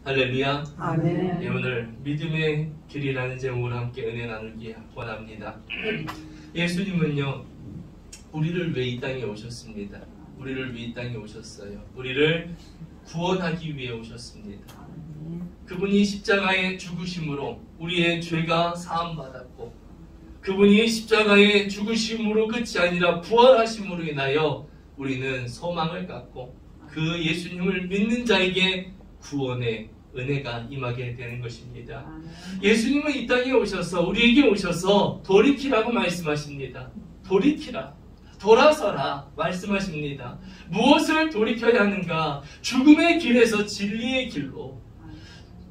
할렐루야. 아멘. 네, 오늘 믿음의 길이라는 제목으로 함께 은혜 나누기 원합니다. 예수님은요, 우리를 위해 이 땅에 오셨습니다. 우리를 위해 이 땅에 오셨어요. 우리를 구원하기 위해 오셨습니다. 그분이 십자가의 죽으심으로 우리의 죄가 사함받았고, 그분이 십자가의 죽으심으로 끝이 아니라 부활하심으로 인하여 우리는 소망을 갖고 그 예수님을 믿는 자에게 구원의 은혜가 임하게 되는 것입니다. 예수님은 이 땅에 오셔서 우리에게 오셔서 돌이키라고 말씀하십니다. 돌이키라, 돌아서라 말씀하십니다. 무엇을 돌이켜야 하는가? 죽음의 길에서 진리의 길로,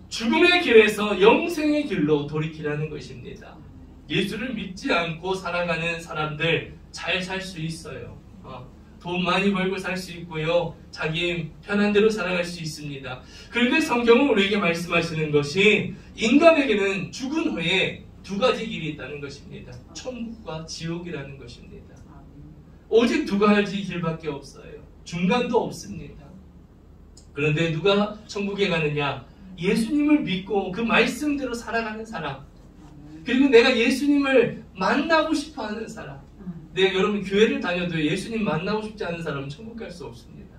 죽음의 길에서 영생의 길로 돌이키라는 것입니다. 예수를 믿지 않고 살아가는 사람들 잘 살 수 있어요. 돈 많이 벌고 살 수 있고요, 자기 편한 대로 살아갈 수 있습니다. 그런데 성경은 우리에게 말씀하시는 것이 인간에게는 죽은 후에 두 가지 길이 있다는 것입니다. 천국과 지옥이라는 것입니다. 오직 두 가지 길밖에 없어요. 중간도 없습니다. 그런데 누가 천국에 가느냐? 예수님을 믿고 그 말씀대로 살아가는 사람, 그리고 내가 예수님을 만나고 싶어하는 사람. 네, 여러분 교회를 다녀도 예수님 만나고 싶지 않은 사람은 천국 갈 수 없습니다.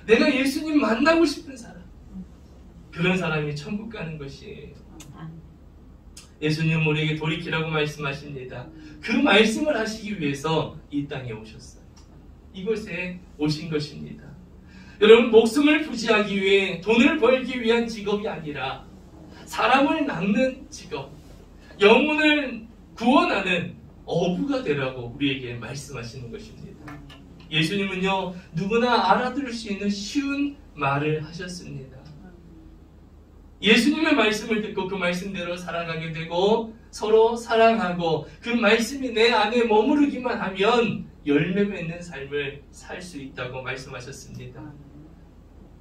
내가 예수님 만나고 싶은 사람, 그런 사람이 천국 가는 것이에요. 예수님은 우리에게 돌이키라고 말씀하십니다. 그 말씀을 하시기 위해서 이 땅에 오셨어요. 이곳에 오신 것입니다. 여러분, 목숨을 부지하기 위해, 돈을 벌기 위한 직업이 아니라 사람을 낚는 직업, 영혼을 구원하는 어부가 되라고 우리에게 말씀하시는 것입니다. 예수님은요, 누구나 알아들을 수 있는 쉬운 말을 하셨습니다. 예수님의 말씀을 듣고 그 말씀대로 살아가게 되고 서로 사랑하고 그 말씀이 내 안에 머무르기만 하면 열매 맺는 삶을 살 수 있다고 말씀하셨습니다.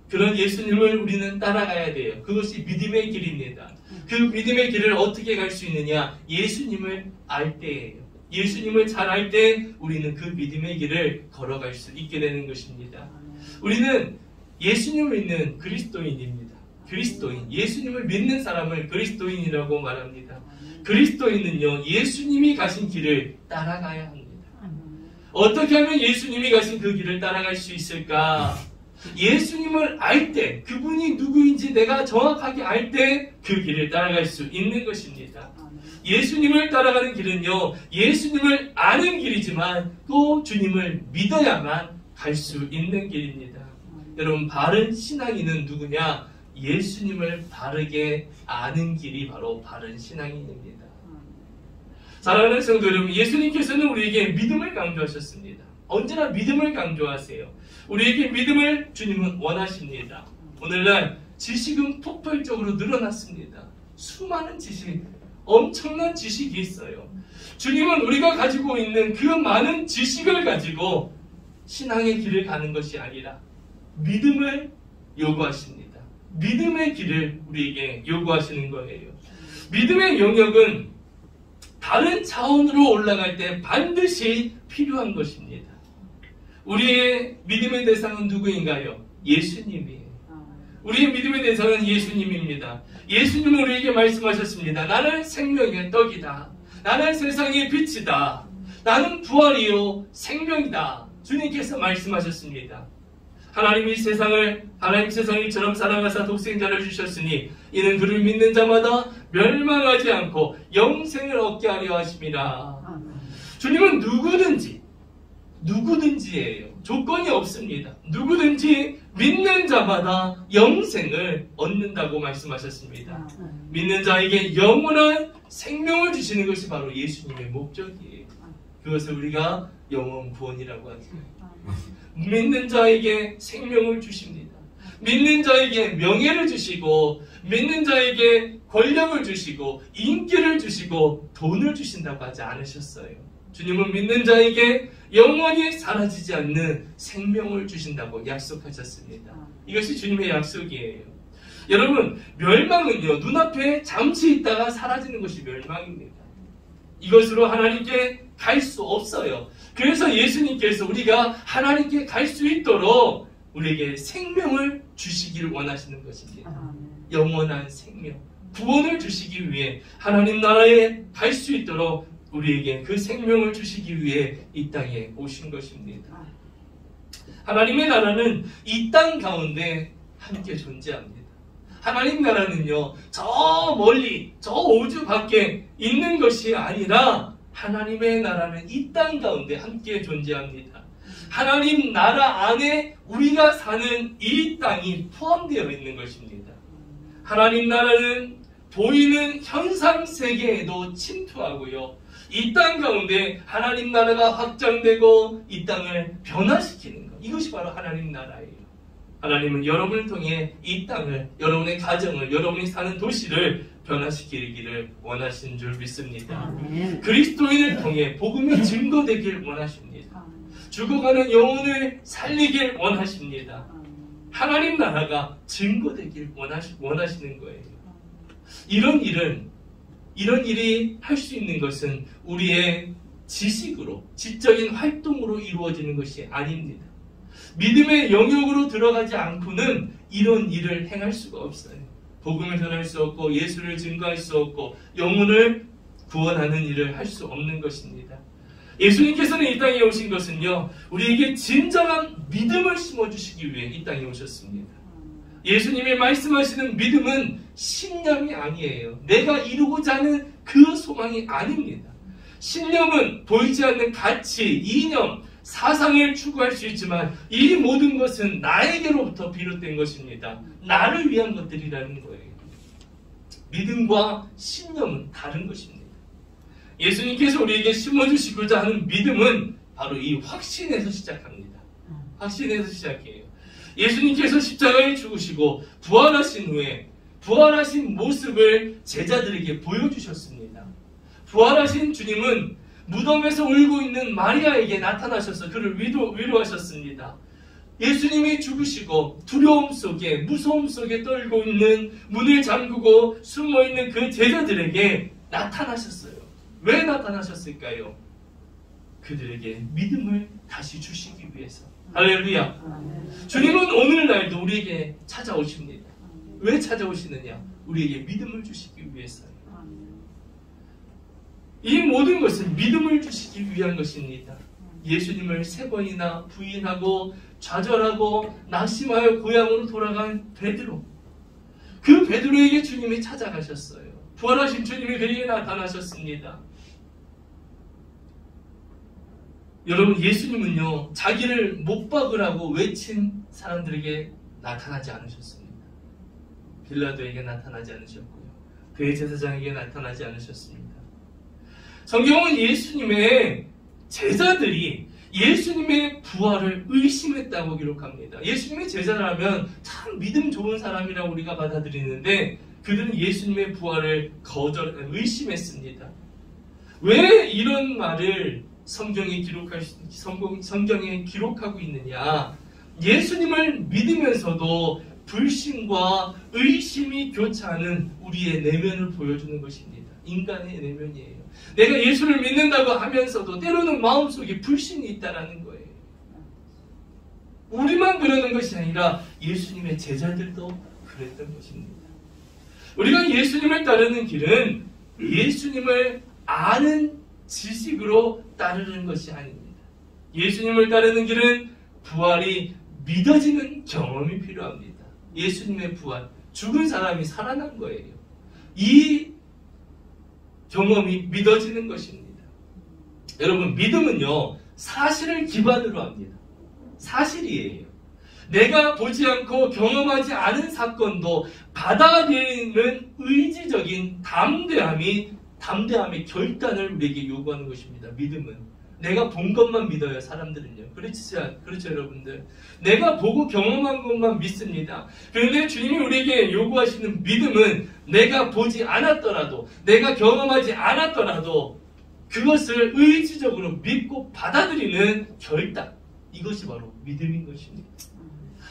그런 예수님을 우리는 따라가야 돼요. 그것이 믿음의 길입니다. 그 믿음의 길을 어떻게 갈 수 있느냐? 예수님을 알 때예요. 예수님을 잘 알 때 우리는 그 믿음의 길을 걸어갈 수 있게 되는 것입니다. 우리는 예수님을 믿는 그리스도인입니다. 그리스도인, 예수님을 믿는 사람을 그리스도인이라고 말합니다. 그리스도인은요, 예수님이 가신 길을 따라가야 합니다. 어떻게 하면 예수님이 가신 그 길을 따라갈 수 있을까? 예수님을 알 때, 그분이 누구인지 내가 정확하게 알 때 그 길을 따라갈 수 있는 것입니다. 예수님을 따라가는 길은요, 예수님을 아는 길이지만 또 주님을 믿어야만 갈 수 있는 길입니다. 여러분, 바른 신앙인은 누구냐? 예수님을 바르게 아는 길이 바로 바른 신앙인입니다. 사랑하는 성도 여러분, 예수님께서는 우리에게 믿음을 강조하셨습니다. 언제나 믿음을 강조하세요. 우리에게 믿음을 주님은 원하십니다. 오늘날 지식은 폭발적으로 늘어났습니다. 수많은 지식, 엄청난 지식이 있어요. 주님은 우리가 가지고 있는 그 많은 지식을 가지고 신앙의 길을 가는 것이 아니라 믿음을 요구하십니다. 믿음의 길을 우리에게 요구하시는 거예요. 믿음의 영역은 다른 차원으로 올라갈 때 반드시 필요한 것입니다. 우리의 믿음의 대상은 누구인가요? 예수님이에요. 우리의 믿음의 대상은 예수님입니다. 예수님은 우리에게 말씀하셨습니다. 나는 생명의 떡이다. 나는 세상의 빛이다. 나는 부활이요 생명이다. 주님께서 말씀하셨습니다. 하나님 세상이 이처럼 사랑하사 독생자를 주셨으니 이는 그를 믿는 자마다 멸망하지 않고 영생을 얻게 하려 하심이라. 주님은 누구든지예요. 조건이 없습니다. 누구든지 믿는 자마다 영생을 얻는다고 말씀하셨습니다. 믿는 자에게 영원한 생명을 주시는 것이 바로 예수님의 목적이에요. 그것을 우리가 영원 구원이라고 하죠. 믿는 자에게 생명을 주십니다. 믿는 자에게 명예를 주시고, 믿는 자에게 권력을 주시고, 인기를 주시고, 돈을 주신다고 하지 않으셨어요. 주님은 믿는 자에게 영원히 사라지지 않는 생명을 주신다고 약속하셨습니다. 이것이 주님의 약속이에요. 여러분, 멸망은요, 눈앞에 잠시 있다가 사라지는 것이 멸망입니다. 이것으로 하나님께 갈 수 없어요. 그래서 예수님께서 우리가 하나님께 갈 수 있도록 우리에게 생명을 주시기를 원하시는 것입니다. 영원한 생명, 구원을 주시기 위해 하나님 나라에 갈 수 있도록 우리에게 그 생명을 주시기 위해 이 땅에 오신 것입니다. 하나님의 나라는 이 땅 가운데 함께 존재합니다. 하나님 나라는요, 저 멀리, 저 우주 밖에 있는 것이 아니라 하나님의 나라는 이 땅 가운데 함께 존재합니다. 하나님 나라 안에 우리가 사는 이 땅이 포함되어 있는 것입니다. 하나님 나라는 보이는 현상 세계에도 침투하고요, 이 땅 가운데 하나님 나라가 확장되고 이 땅을 변화시키는 것, 이것이 바로 하나님 나라예요. 하나님은 여러분을 통해 이 땅을, 여러분의 가정을, 여러분이 사는 도시를 변화시키기를 원하신 줄 믿습니다. 그리스도인을 통해 복음이 증거되길 원하십니다. 죽어가는 영혼을 살리길 원하십니다. 하나님 나라가 증거되길 원하시는 거예요. 이런 일이 할 수 있는 것은 우리의 지식으로, 지적인 활동으로 이루어지는 것이 아닙니다. 믿음의 영역으로 들어가지 않고는 이런 일을 행할 수가 없어요. 복음을 전할 수 없고 예수를 증거할 수 없고 영혼을 구원하는 일을 할 수 없는 것입니다. 예수님께서는 이 땅에 오신 것은요, 우리에게 진정한 믿음을 심어주시기 위해 이 땅에 오셨습니다. 예수님이 말씀하시는 믿음은 신념이 아니에요. 내가 이루고자 하는 그 소망이 아닙니다. 신념은 보이지 않는 가치, 이념, 사상을 추구할 수 있지만 이 모든 것은 나에게로부터 비롯된 것입니다. 나를 위한 것들이라는 거예요. 믿음과 신념은 다른 것입니다. 예수님께서 우리에게 심어주시고자 하는 믿음은 바로 이 확신에서 시작합니다. 확신에서 시작해요. 예수님께서 십자가에 죽으시고 부활하신 후에 부활하신 모습을 제자들에게 보여주셨습니다. 부활하신 주님은 무덤에서 울고 있는 마리아에게 나타나셔서 그를 위로하셨습니다. 예수님이 죽으시고 두려움 속에, 무서움 속에 떨고 있는, 문을 잠그고 숨어있는 그 제자들에게 나타나셨어요. 왜 나타나셨을까요? 그들에게 믿음을 다시 주시기 위해서. 할렐루야. 주님은 오늘날도 우리에게 찾아오십니다. 왜 찾아오시느냐? 우리에게 믿음을 주시기 위해서요. 이 모든 것은 믿음을 주시기 위한 것입니다. 예수님을 3번이나 부인하고 좌절하고 낙심하여 고향으로 돌아간 베드로, 그 베드로에게 주님이 찾아가셨어요. 부활하신 주님이 그에게 나타나셨습니다. 여러분, 예수님은요, 자기를 못 박으라고 외친 사람들에게 나타나지 않으셨습니다. 빌라도에게 나타나지 않으셨고요, 대제사장에게 나타나지 않으셨습니다. 성경은 예수님의 제자들이 예수님의 부활을 의심했다고 기록합니다. 예수님의 제자라면 참 믿음 좋은 사람이라고 우리가 받아들이는데 그들은 예수님의 부활을 의심했습니다. 왜 이런 말을 성경에 기록하고 있느냐? 예수님을 믿으면서도 불신과 의심이 교차하는 우리의 내면을 보여주는 것입니다. 인간의 내면이에요. 내가 예수를 믿는다고 하면서도 때로는 마음속에 불신이 있다는 거예요. 우리만 그러는 것이 아니라 예수님의 제자들도 그랬던 것입니다. 우리가 예수님을 따르는 길은 예수님을 아는 지식으로 따르는 것이 아닙니다. 예수님을 따르는 길은 부활이 믿어지는 경험이 필요합니다. 예수님의 부활, 죽은 사람이 살아난 거예요. 이 경험이 믿어지는 것입니다. 여러분, 믿음은요, 사실을 기반으로 합니다. 사실이에요. 내가 보지 않고 경험하지 않은 사건도 받아들이는 의지적인 담대함의 결단을 우리에게 요구하는 것입니다. 믿음은. 내가 본 것만 믿어요, 사람들은요. 그렇죠, 여러분들. 내가 보고 경험한 것만 믿습니다. 그런데 주님이 우리에게 요구하시는 믿음은 내가 보지 않았더라도, 내가 경험하지 않았더라도 그것을 의지적으로 믿고 받아들이는 결단. 이것이 바로 믿음인 것입니다.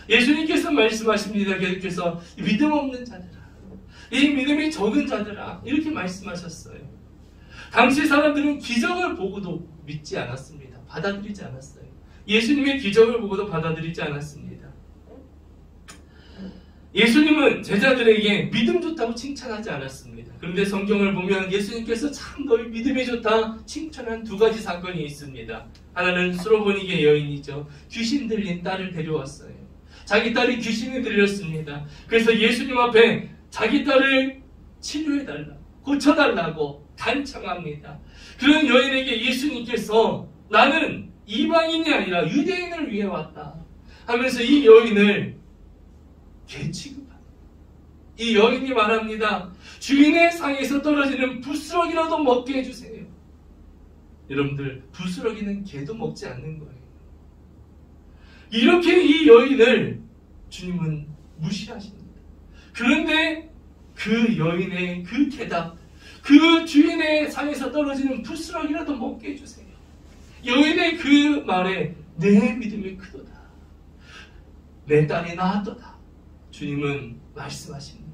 예수님께서 말씀하십니다. 계속해서 믿음 없는 자들아, 이 믿음이 적은 자들아, 이렇게 말씀하셨어요. 당시 사람들은 기적을 보고도 믿지 않았습니다. 받아들이지 않았어요. 예수님의 기적을 보고도 받아들이지 않았습니다. 예수님은 제자들에게 믿음 좋다고 칭찬하지 않았습니다. 그런데 성경을 보면 예수님께서 참 너희 믿음이 좋다 칭찬한 두 가지 사건이 있습니다. 하나는 수로보니게 여인이죠. 귀신 들린 딸을 데려왔어요. 자기 딸이 귀신이 들렸습니다. 그래서 예수님 앞에 자기 딸을 치료해달라, 고쳐달라고 간청합니다. 그런 여인에게 예수님께서 나는 이방인이 아니라 유대인을 위해 왔다 하면서 이 여인을 개 취급합니다. 이 여인이 말합니다. 주인의 상에서 떨어지는 부스러기라도 먹게 해주세요. 여러분들, 부스러기는 개도 먹지 않는 거예요. 이렇게 이 여인을 주님은 무시하십니다. 그런데 그 여인의 그 대답, 그 주인의 상에서 떨어지는 부스러기라도 먹게 해주세요. 여인의 그 말에 내 믿음이 크도다. 내 딸이 나았도다. 주님은 말씀하십니다.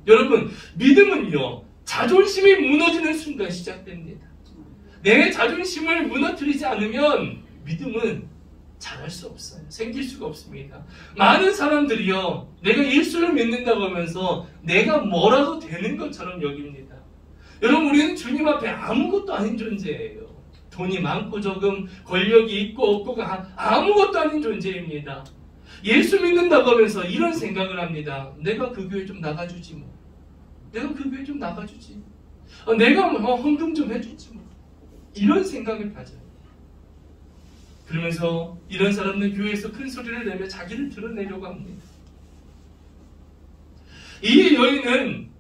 여러분, 믿음은요, 자존심이 무너지는 순간 시작됩니다. 내 자존심을 무너뜨리지 않으면 믿음은 자랄 수 없어요. 생길 수가 없습니다. 많은 사람들이요, 내가 예수를 믿는다고 하면서 내가 뭐라도 되는 것처럼 여깁니다. 여러분, 우리는 주님 앞에 아무것도 아닌 존재예요. 돈이 많고 적음, 권력이 있고 없고가 아무것도 아닌 존재입니다. 예수 믿는다고 하면서 이런 생각을 합니다. 내가 그 교회 좀 나가주지 뭐. 내가 그 교회 좀 나가주지. 내가 헌금 좀 해주지 뭐. 이런 생각을 가져요. 그러면서 이런 사람은 교회에서 큰 소리를 내며 자기를 드러내려고 합니다. 이 여인은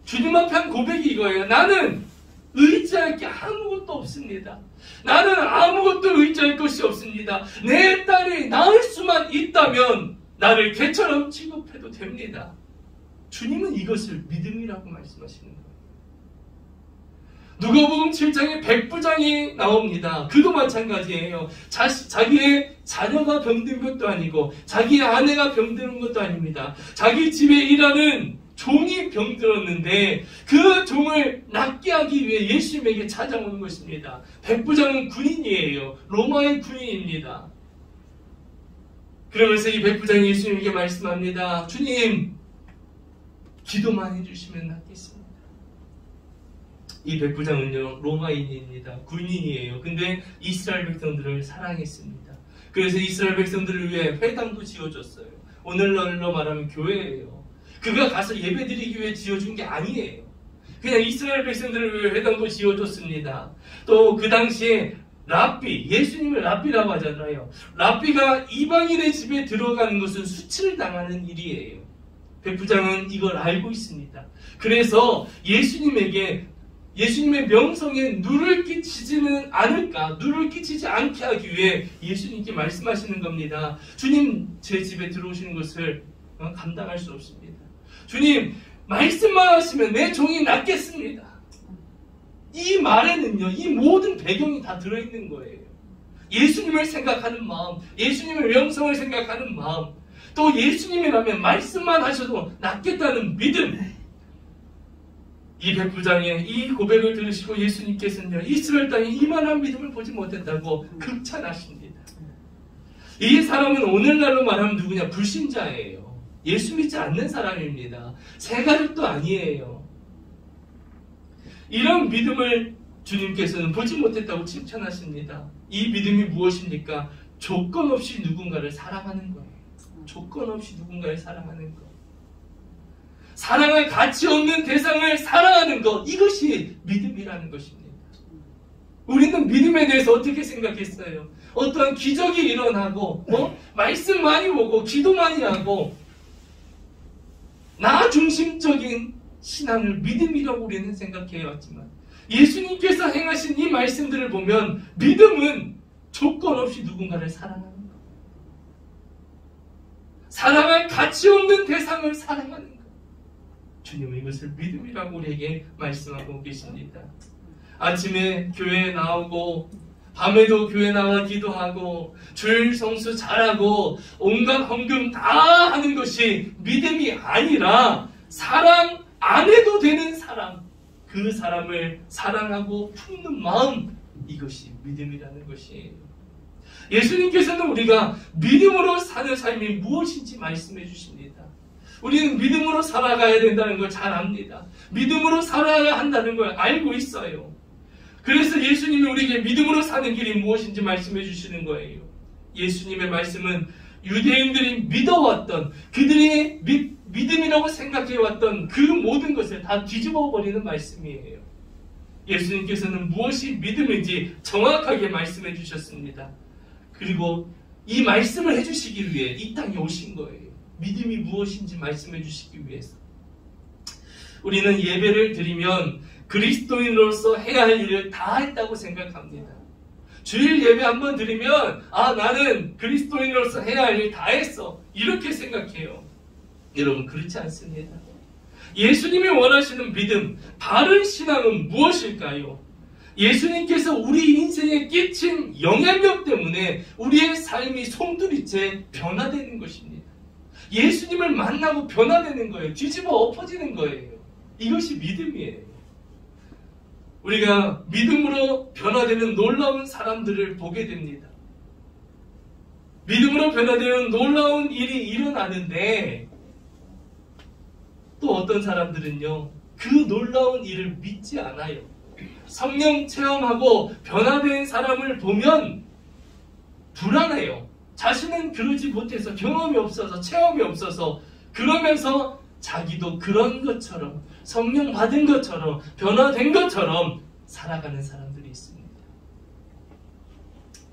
주님 앞에 한 고백이 이거예요. 나는 의지할 게 아무것도 없습니다. 나는 아무것도 의지할 것이 없습니다. 내 딸이 나을 수만 있다면 나를 개처럼 취급해도 됩니다. 주님은 이것을 믿음이라고 말씀하시는 거예요. 누가복음 7장에 백부장이 나옵니다. 그도 마찬가지예요. 자기의 자녀가 병든 것도 아니고 자기의 아내가 병든 것도 아닙니다. 자기 집에 일하는 종이 병들었는데 그 종을 낫게 하기 위해 예수님에게 찾아오는 것입니다. 백부장은 군인이에요. 로마의 군인입니다. 그러면서 이 백부장이 예수님에게 말씀합니다. 주님, 기도만 해주시면 낫겠습니다. 이 백부장은요, 로마인입니다. 군인이에요. 근데 이스라엘 백성들을 사랑했습니다. 그래서 이스라엘 백성들을 위해 회당도 지어줬어요. 오늘날로 말하면 교회예요. 그가 가서 예배드리기 위해 지어준 게 아니에요. 그냥 이스라엘 백성들을 위해 회당도 지어줬습니다. 또 그 당시에 랍비, 예수님을 랍비라고 하잖아요. 랍비가 이방인의 집에 들어가는 것은 수치를 당하는 일이에요. 백부장은 이걸 알고 있습니다. 그래서 예수님의 명성에 누를 끼치지는 않을까, 누를 끼치지 않게 하기 위해 예수님께 말씀하시는 겁니다. 주님, 제 집에 들어오시는 것을 감당할 수 없습니다. 주님, 말씀만 하시면 내 종이 낫겠습니다. 이 말에는요, 이 모든 배경이 다 들어있는 거예요. 예수님을 생각하는 마음, 예수님의 명성을 생각하는 마음, 또 예수님이라면 말씀만 하셔도 낫겠다는 믿음. 이 백부장의 이 고백을 들으시고 예수님께서는요, 이스라엘 땅에 이만한 믿음을 보지 못했다고 극찬하십니다. 이 사람은 오늘날로 말하면 누구냐? 불신자예요. 예수 믿지 않는 사람입니다. 새가족도 아니에요. 이런 믿음을 주님께서는 보지 못했다고 칭찬하십니다. 이 믿음이 무엇입니까? 조건 없이 누군가를 사랑하는 거예요. 조건 없이 누군가를 사랑하는 것. 사랑할 가치 없는 대상을 사랑하는 것. 이것이 믿음이라는 것입니다. 우리는 믿음에 대해서 어떻게 생각했어요? 어떤 기적이 일어나고 말씀 많이 보고 기도 많이 하고 나 중심적인 신앙을 믿음이라고 우리는 생각해왔지만 예수님께서 행하신 이 말씀들을 보면 믿음은 조건 없이 누군가를 사랑하는 것. 사랑할 가치 없는 대상을 사랑하는 것. 주님은 이것을 믿음이라고 우리에게 말씀하고 계십니다. 아침에 교회에 나오고 밤에도 교회 나와 기도하고 주일 성수 잘하고 온갖 헌금 다 하는 것이 믿음이 아니라 사랑 안 해도 되는 사람, 그 사람을 사랑하고 품는 마음, 이것이 믿음이라는 것이에요. 예수님께서는 우리가 믿음으로 사는 삶이 무엇인지 말씀해 주십니다. 우리는 믿음으로 살아가야 된다는 걸 잘 압니다. 믿음으로 살아야 한다는 걸 알고 있어요. 그래서 예수님이 우리에게 믿음으로 사는 길이 무엇인지 말씀해 주시는 거예요. 예수님의 말씀은 유대인들이 믿어왔던, 그들의 믿음이라고 생각해왔던 그 모든 것을 다 뒤집어 버리는 말씀이에요. 예수님께서는 무엇이 믿음인지 정확하게 말씀해 주셨습니다. 그리고 이 말씀을 해주시기 위해 이 땅에 오신 거예요. 믿음이 무엇인지 말씀해 주시기 위해서. 우리는 예배를 드리면 그리스도인으로서 해야 할 일을 다 했다고 생각합니다. 주일 예배 한번 드리면 나는 그리스도인으로서 해야 할 일 다 했어, 이렇게 생각해요. 여러분, 그렇지 않습니다. 예수님이 원하시는 믿음, 바른 신앙은 무엇일까요? 예수님께서 우리 인생에 끼친 영향력 때문에 우리의 삶이 송두리째 변화되는 것입니다. 예수님을 만나고 변화되는 거예요. 뒤집어 엎어지는 거예요. 이것이 믿음이에요. 우리가 믿음으로 변화되는 놀라운 사람들을 보게 됩니다. 믿음으로 변화되는 놀라운 일이 일어나는데, 또 어떤 사람들은요, 그 놀라운 일을 믿지 않아요. 성령 체험하고 변화된 사람을 보면 불안해요. 자신은 그러지 못해서, 경험이 없어서, 체험이 없어서, 그러면서 자기도 그런 것처럼, 성령 받은 것처럼, 변화된 것처럼 살아가는 사람들이 있습니다.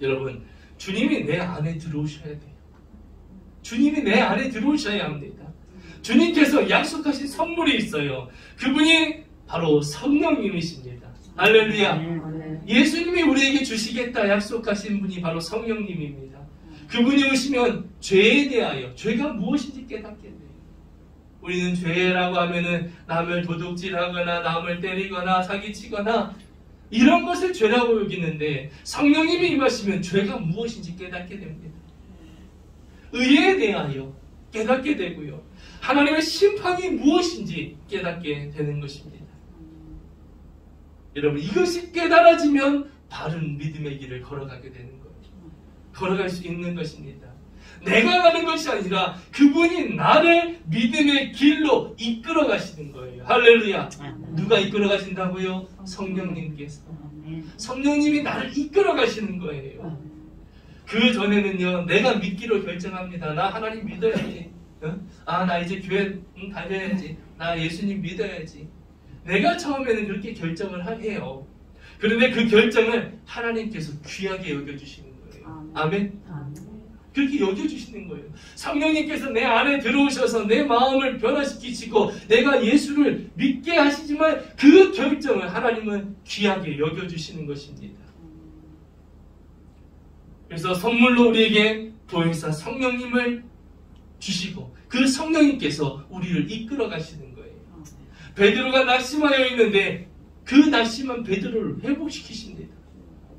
여러분, 주님이 내 안에 들어오셔야 돼요. 주님이 내 안에 들어오셔야 합니다. 주님께서 약속하신 선물이 있어요. 그분이 바로 성령님이십니다. 할렐루야. 예수님이 우리에게 주시겠다 약속하신 분이 바로 성령님입니다. 그분이 오시면 죄에 대하여, 죄가 무엇인지 깨닫게 돼요. 우리는 죄라고 하면은 남을 도둑질하거나 남을 때리거나 사기치거나 이런 것을 죄라고 여기는데, 성령님이 임하시면 죄가 무엇인지 깨닫게 됩니다. 의에 대하여 깨닫게 되고요, 하나님의 심판이 무엇인지 깨닫게 되는 것입니다. 여러분, 이것이 깨달아지면 바른 믿음의 길을 걸어가게 되는 거예요. 걸어갈 수 있는 것입니다. 내가 가는 것이 아니라 그분이 나를 믿음의 길로 이끌어 가시는 거예요. 할렐루야. 누가 이끌어 가신다고요? 성령님께서. 성령님이 나를 이끌어 가시는 거예요. 그 전에는요, 내가 믿기로 결정합니다. 나 하나님 믿어야지. 나 이제 교회 다녀야지. 나 예수님 믿어야지. 내가 처음에는 그렇게 결정을 해요. 그런데 그 결정을 하나님께서 귀하게 여겨주시는 거예요. 아멘. 그렇게 여겨주시는 거예요. 성령님께서 내 안에 들어오셔서 내 마음을 변화시키시고 내가 예수를 믿게 하시지만 그 결정을 하나님은 귀하게 여겨주시는 것입니다. 그래서 선물로 우리에게 보혜사 성령님을 주시고 그 성령님께서 우리를 이끌어 가시는 거예요. 베드로가 낙심하여 있는데 그 낙심한 베드로를 회복시키십니다.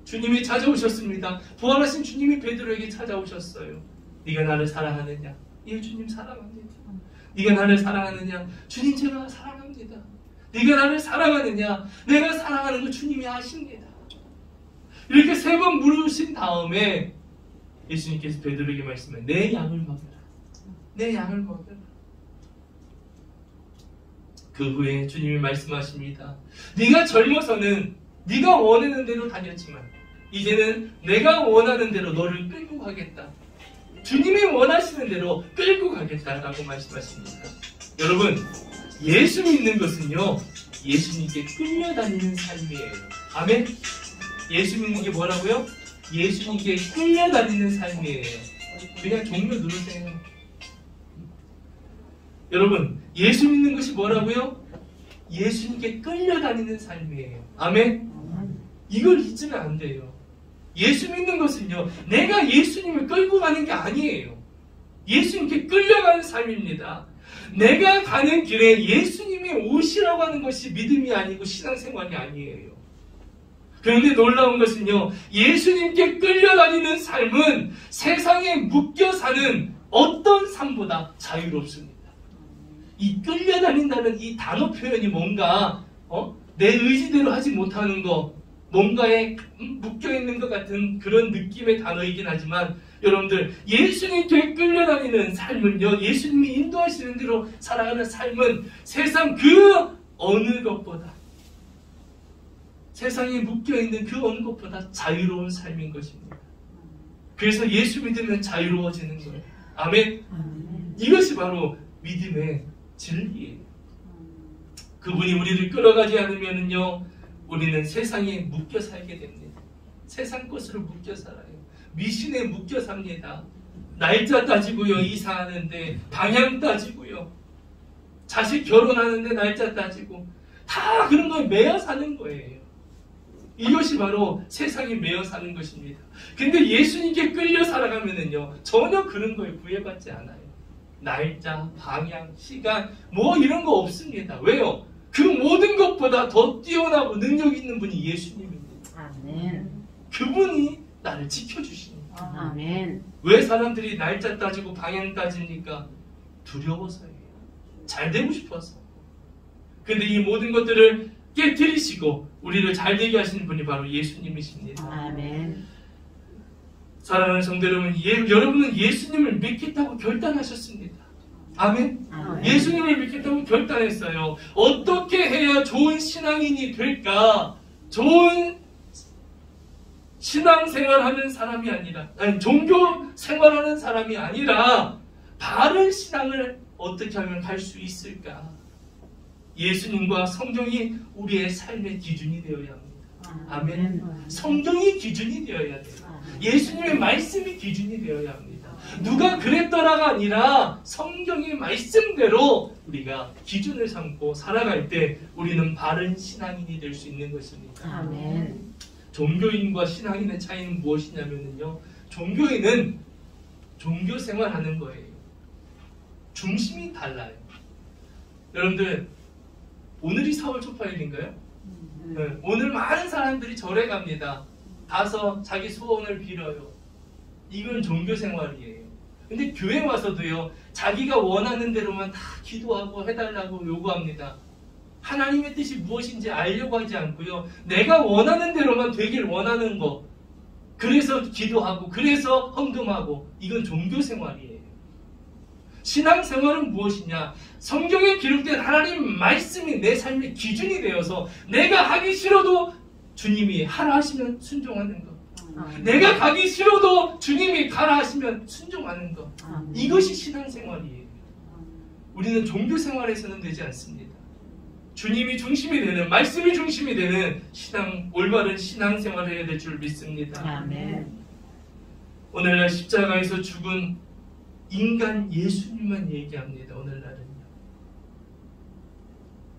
주님이 찾아오셨습니다. 부활하신 주님이 베드로에게 찾아오셨어요. 네가 나를 사랑하느냐? 예, 주님 사랑합니다. 네가 나를 사랑하느냐? 주님 제가 사랑합니다. 네가 나를 사랑하느냐? 내가 사랑하는 거 주님이 아십니다. 이렇게 3번 물으신 다음에 예수님께서 베드로에게 말씀해, 내 양을 먹여라. 내 양을 먹여라. 그 후에 주님이 말씀하십니다. 네가 젊어서는 네가 원하는 대로 다녔지만 이제는 내가 원하는 대로 너를 끌고 가겠다. 주님이 원하시는 대로 끌고 가겠다라고 말씀하십니다. 여러분, 예수 믿는 것은요, 예수님께 끌려다니는 삶이에요. 아멘? 예수 믿는 게 뭐라고요? 예수님께 끌려다니는 삶이에요. 그냥 종료 누르세요. 여러분, 예수 믿는 것이 뭐라고요? 예수님께 끌려다니는 삶이에요. 아멘? 이걸 잊으면 안 돼요. 예수 믿는 것은요, 내가 예수님을 끌고 가는 게 아니에요. 예수님께 끌려가는 삶입니다. 내가 가는 길에 예수님이 오시라고 하는 것이 믿음이 아니고 신앙생활이 아니에요. 그런데 놀라운 것은요, 예수님께 끌려다니는 삶은 세상에 묶여 사는 어떤 삶보다 자유롭습니다. 이 끌려다닌다는 이 단어 표현이 뭔가 내 의지대로 하지 못하는 거, 뭔가에 묶여있는 것 같은 그런 느낌의 단어이긴 하지만 여러분들 예수님께 끌려다니는 삶은요, 예수님이 인도하시는 대로 살아가는 삶은 세상 그 어느 것보다, 세상에 묶여있는 그 어느 것보다 자유로운 삶인 것입니다. 그래서 예수 믿으면 자유로워지는 거예요. 아멘. 이것이 바로 믿음의 진리예요. 그분이 우리를 끌어가지 않으면요, 우리는 세상에 묶여 살게 됩니다. 세상 것으로 묶여 살아요. 미신에 묶여 삽니다. 날짜 따지고요, 이사하는데 방향 따지고요, 자식 결혼하는데 날짜 따지고, 다 그런 거에 매여 사는 거예요. 이것이 바로 세상에 매여 사는 것입니다. 근데 예수님께 끌려 살아가면은요, 전혀 그런 거에 구애받지 않아요. 날짜, 방향, 시간, 뭐 이런 거 없습니다. 왜요? 그 모든 것보다 더 뛰어나고 능력 있는 분이 예수님입니다. 아멘. 그분이 나를 지켜주십니다. 아멘. 왜 사람들이 날짜 따지고 방향 따집니까? 두려워서예요. 잘 되고 싶어서. 근데 이 모든 것들을 깨뜨리시고 우리를 잘 되게 하시는 분이 바로 예수님이십니다. 아멘. 사랑하는 성도 여러분, 여러분은 예수님을 믿겠다고 결단하셨습니다. 아멘. 아멘. 예수님을 믿겠다고 결단했어요. 어떻게 해야 좋은 신앙인이 될까? 좋은 신앙생활하는 사람이 아니라, 아니, 종교 생활하는 사람이 아니라 바른 신앙을 어떻게 하면 갈 수 있을까? 예수님과 성경이 우리의 삶의 기준이 되어야 합니다. 아멘. 성경이 기준이 되어야 돼요. 예수님의 말씀이 기준이 되어야 합니다. 누가 그랬더라가 아니라 성경의 말씀대로 우리가 기준을 삼고 살아갈 때 우리는 바른 신앙인이 될 수 있는 것입니다. 아멘. 종교인과 신앙인의 차이는 무엇이냐면요, 종교인은 종교 생활하는 거예요. 중심이 달라요. 여러분들, 오늘이 4월 초파일인가요? 네, 오늘 많은 사람들이 절에 갑니다. 가서 자기 소원을 빌어요. 이건 종교 생활이에요. 근데 교회 와서도요, 자기가 원하는 대로만 다 기도하고 해달라고 요구합니다. 하나님의 뜻이 무엇인지 알려고 하지 않고요, 내가 원하는 대로만 되길 원하는 거, 그래서 기도하고 그래서 헌금하고, 이건 종교 생활이에요. 신앙생활은 무엇이냐? 성경에 기록된 하나님 말씀이 내 삶의 기준이 되어서 내가 하기 싫어도 주님이 하라 하시면 순종하는 것, 내가 가기 싫어도 주님이 가라 하시면 순종하는 것, 이것이 신앙생활이에요. 우리는 종교생활에서는 되지 않습니다. 주님이 중심이 되는, 말씀이 중심이 되는 올바른 신앙생활을 해야 될 줄 믿습니다. 아멘. 오늘날 십자가에서 죽은 인간 예수님만 얘기합니다. 오늘날은요.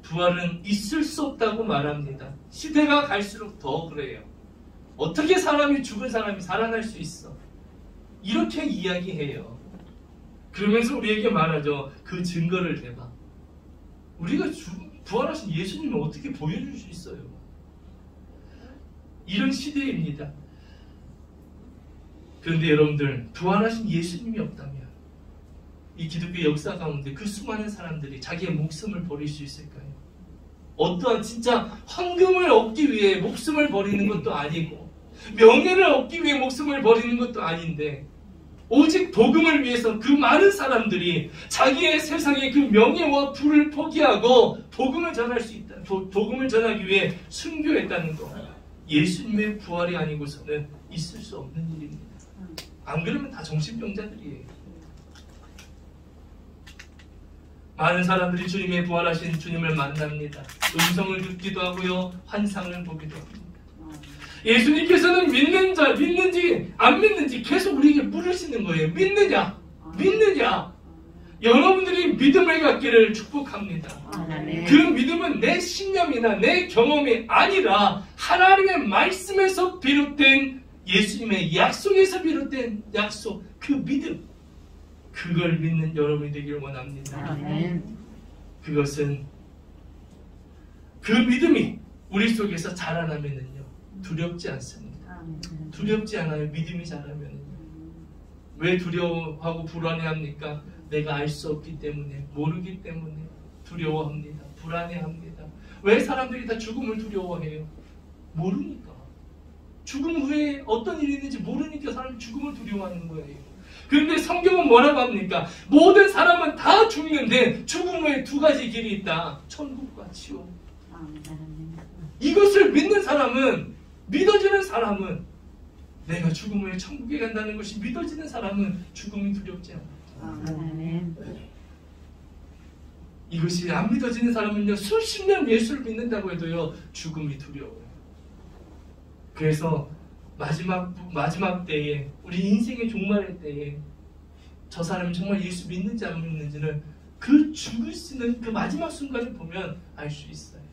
부활은 있을 수 없다고 말합니다. 시대가 갈수록 더 그래요. 어떻게 죽은 사람이 살아날 수 있어? 이렇게 이야기해요. 그러면서 우리에게 말하죠. 그 증거를 대봐. 우리가 부활하신 예수님을 어떻게 보여줄 수 있어요? 이런 시대입니다. 그런데 여러분들, 부활하신 예수님이 없다면 이 기독교 역사 가운데 그 수많은 사람들이 자기의 목숨을 버릴 수 있을까요? 어떠한 진짜 황금을 얻기 위해 목숨을 버리는 것도 아니고 명예를 얻기 위해 목숨을 버리는 것도 아닌데, 오직 복음을 위해서 그 많은 사람들이 자기의 세상의 그 명예와 부를 포기하고 복음을 전할 수 있다. 복음을 전하기 위해 순교했다는 것. 예수님의 부활이 아니고서는 있을 수 없는 일입니다. 안 그러면 다 정신병자들이에요. 많은 사람들이 주님의 부활하신 주님을 만납니다. 음성을 듣기도 하고요, 환상을 보기도 합니다. 예수님께서는 믿는지 안 믿는지 계속 우리에게 물으시는 거예요. 믿느냐? 믿느냐? 여러분들이 믿음을 갖기를 축복합니다. 그 믿음은 내 신념이나 내 경험이 아니라 하나님의 말씀에서 비롯된, 예수님의 약속에서 비롯된 약속, 그 믿음, 그걸 믿는 여러분이 되기를 원합니다. 그것은, 그 믿음이 우리 속에서 자라나면은요, 두렵지 않습니다. 두렵지 않아요. 믿음이 자라면. 왜 두려워하고 불안해합니까? 내가 알 수 없기 때문에, 모르기 때문에 두려워합니다. 불안해합니다. 왜 사람들이 다 죽음을 두려워해요? 모르니까. 죽음 후에 어떤 일이 있는지 모르니까 사람이 죽음을 두려워하는 거예요. 그런데 성경은 뭐라고 합니까? 모든 사람은 다 죽는데 죽음 후에 두 가지 길이 있다. 천국과 지옥. 이것을 믿는 사람은, 믿어지는 사람은, 내가 죽음 후에 천국에 간다는 것이 믿어지는 사람은 죽음이 두렵지 않아요. 이것이 안 믿어지는 사람은요, 수십 년 예수를 믿는다고 해도요, 죽음이 두려워요. 그래서 마지막 때에, 우리 인생의 종말의 때에 저 사람이 정말 예수 믿는지 안 믿는지는 그 죽을 쓰는 그 마지막 순간을 보면 알 수 있어요.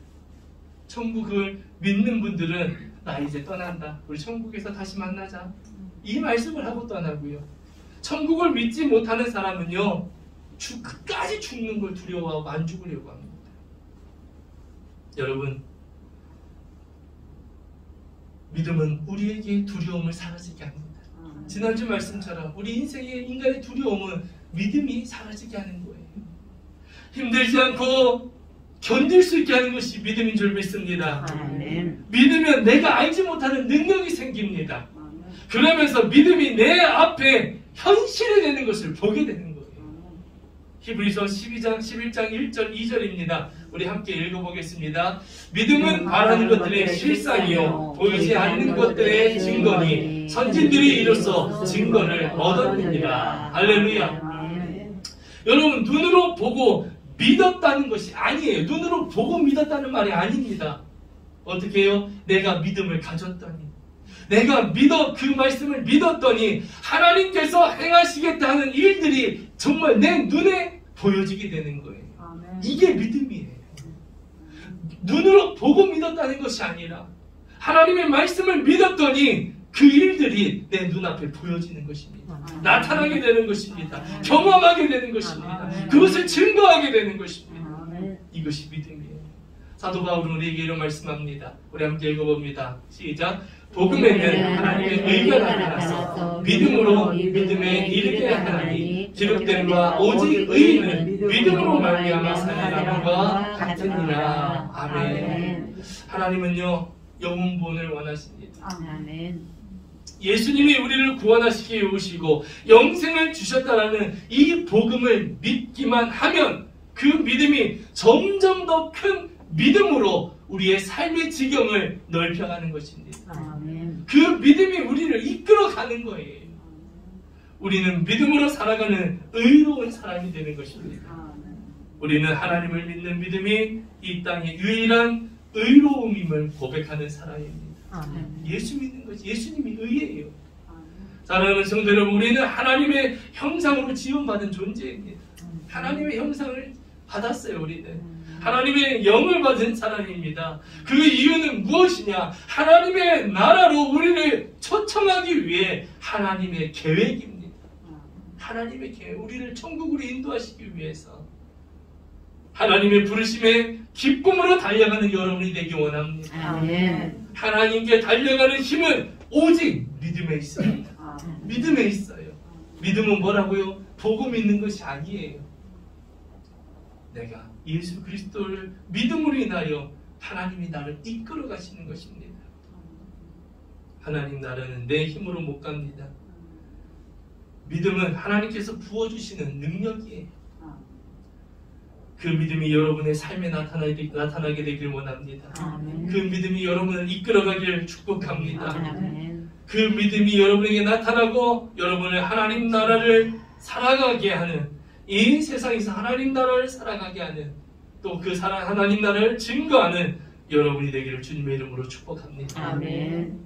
천국을 믿는 분들은 나 이제 떠난다, 우리 천국에서 다시 만나자, 이 말씀을 하고 떠나고요. 천국을 믿지 못하는 사람은요, 끝까지 죽는 걸 두려워하고 안 죽으려고 합니다. 여러분, 믿음은 우리에게 두려움을 사라지게 합니다. 지난주 말씀처럼 우리 인생의 인간의 두려움은 믿음이 사라지게 하는 거예요. 힘들지 않고 견딜 수 있게 하는 것이 믿음인 줄 믿습니다. 믿으면 내가 알지 못하는 능력이 생깁니다. 그러면서 믿음이 내 앞에 현실이 되는 것을 보게 되는 거예요. 히브리서 11장 1절 2절입니다. 우리 함께 읽어보겠습니다. 믿음은 바라는 것들의 실상이요 보이지 않는 것들의 증거니 선진들이 이로써 증거를 얻었느니라. 할렐루야. 여러분, 눈으로 보고 믿었다는 것이 아니에요. 눈으로 보고 믿었다는 말이 아닙니다. 어떻게 해요? 내가 믿음을 가졌더니, 내가 그 말씀을 믿었더니 하나님께서 행하시겠다는 일들이 정말 내 눈에 보여지게 되는 거예요. 이게 믿음이에요. 눈으로 보고 믿었다는 것이 아니라 하나님의 말씀을 믿었더니 그 일들이 내 눈앞에 보여지는 것입니다. 나타나게 되는 것입니다. 경험하게 되는 것입니다. 그것을 증거하게 되는 것입니다. 이것이 믿음이에요. 사도 바울은 우리에게 이런 말씀합니다. 우리 함께 읽어봅니다. 시작. 복음에는 하나님의 의가 나타나서 믿음으로 믿음에 이르게 하나니 기록된 바 오직 의인은 믿음으로 말미암아 사느니라 같으니라. 아멘. 하나님은요, 영혼본을 원하십니다. 예수님이 우리를 구원하시기 위해 오시고 영생을 주셨다라는 이 복음을 믿기만 하면 그 믿음이 점점 더 큰 믿음으로 우리의 삶의 지경을 넓혀가는 것입니다. 그 믿음이 우리를 이끌어가는 거예요. 우리는 믿음으로 살아가는 의로운 사람이 되는 것입니다. 우리는 하나님을 믿는 믿음이 이 땅의 유일한 의로움임을 고백하는 사람입니다. 예수 믿는 것이, 예수님이 의예요. 사랑하는 성도 여러분, 우리는 하나님의 형상으로 지원받은 존재입니다. 하나님의 형상을 받았어요. 우리는 하나님의 영을 받은 사람입니다. 그 이유는 무엇이냐? 하나님의 나라로 우리를 초청하기 위해 하나님의 계획입니다. 하나님의 계획, 우리를 천국으로 인도하시기 위해서 하나님의 부르심에 기쁨으로 달려가는 여러분이 되기 원합니다. 아멘. 하나님께 달려가는 힘은 오직 믿음에 있습니다. 믿음에 있어요. 믿음은 뭐라고요? 보고 믿는 것이 아니에요. 내가 예수 그리스도를 믿음으로 인하여 하나님이 나를 이끌어 가시는 것입니다. 하나님 나라는 내 힘으로 못 갑니다. 믿음은 하나님께서 부어주시는 능력이에요. 그 믿음이 여러분의 삶에 나타나게 되길 원합니다. 아멘. 그 믿음이 여러분을 이끌어가길 축복합니다. 아멘. 그 믿음이 여러분에게 나타나고 여러분의 하나님 나라를 살아가게 하는, 이 세상에서 하나님 나라를 살아가게 하는, 또 그 하나님 나라를 증거하는 여러분이 되기를 주님의 이름으로 축복합니다. 아멘.